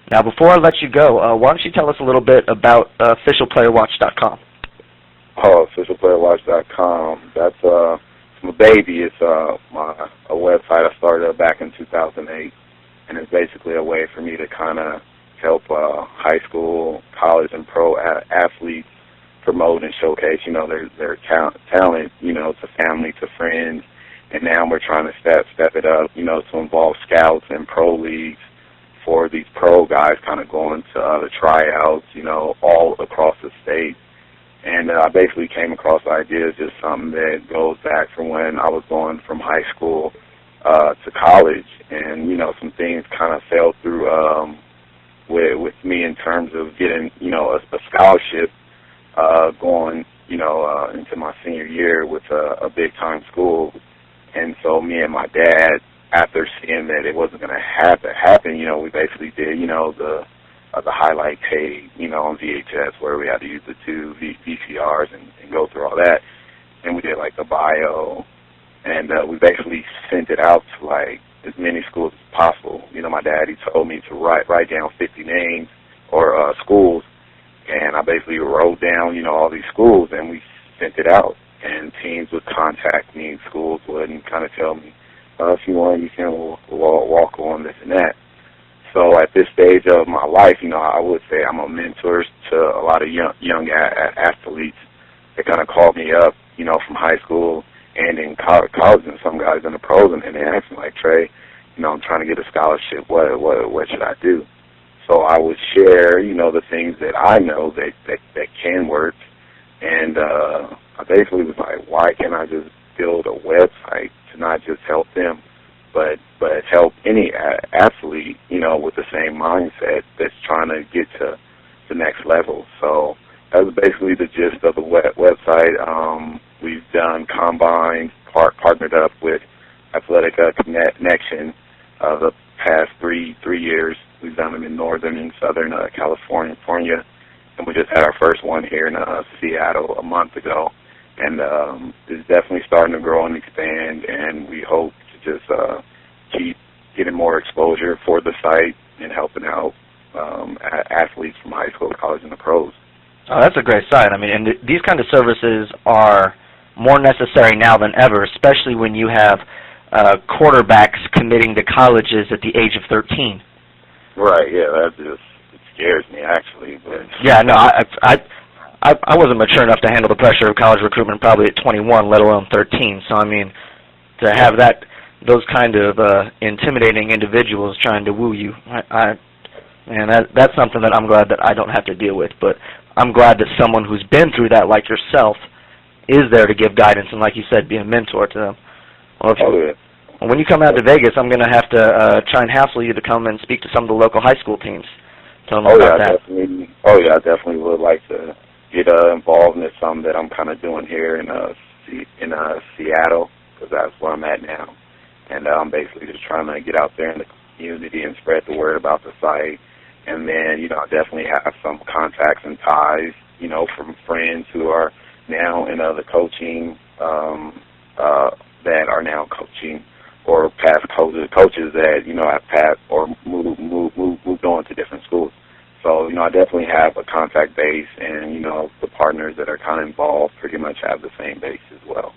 Now, before I let you go, why don't you tell us a little bit about officialplayerwatch.com? Oh, officialplayerwatch.com. That's my baby. It's a website I started back in 2008, and it's basically a way for me to kind of help high school, college, and pro athletes promote and showcase, their talent, to family, to friends, and now we're trying to step it up, to involve scouts and pro leagues for these pro guys kind of going to the tryouts, all across the state. And I basically came across the idea of just something that goes back from when I was going from high school to college, and, some things kind of fell through with me in terms of getting, a scholarship going, into my senior year with a big-time school. And so me and my dad, after seeing that it wasn't going to happen, we basically did, the highlight tape, on VHS, where we had to use the two VCRs and go through all that. And we did, the bio, and we basically sent it out to, as many schools as possible. My dad, he told me to write down 50 names or schools, and I basically wrote down, all these schools, and we sent it out. And teams would contact me, and schools would, and kind of tell me, if you want, you can walk on this and that. So at this stage of my life, I would say I'm a mentor to a lot of young athletes. They kind of called me up, from high school and in college, and some guys in the pros, and they asked me, Trey, I'm trying to get a scholarship. What should I do? So I would share, the things that I know that can work, and I basically was like, why can't I just build a website to not just help them, but help any athlete, with the same mindset that's trying to get to the next level. So that was basically the gist of the website. We've done combines, partnered up with Athletic Connection the past three years. We've done them in Northern and Southern California, and we just had our first one here in Seattle a month ago. And it's definitely starting to grow and expand, and we hope to just keep getting more exposure for the site and helping out athletes from high school, college, and the pros. Oh, that's a great site. I mean, and these kind of services are more necessary now than ever, especially when you have quarterbacks committing to colleges at the age of 13. Right, yeah, it scares me, actually. But yeah, no, I wasn't mature enough to handle the pressure of college recruitment probably at 21, let alone 13. So, I mean, to have those kind of intimidating individuals trying to woo you, that's something that I'm glad that I don't have to deal with. But I'm glad that someone who's been through that, like yourself, is there to give guidance and, like you said, be a mentor to them. Well, when you come out to Vegas, I'm going to have to try and hassle you to come and speak to some of the local high school teams. Tell them about that. I definitely would like to get involved in something that I'm kind of doing here in Seattle, because that's where I'm at now. And I'm basically just trying to get out there in the community and spread the word about the site. And then, I definitely have some contacts and ties, from friends who are now in the coaching, that are now coaching, or past coaches that, have passed or moved on to different schools. So, I definitely have a contact base, and, the partners that are kind of involved pretty much have the same base as well.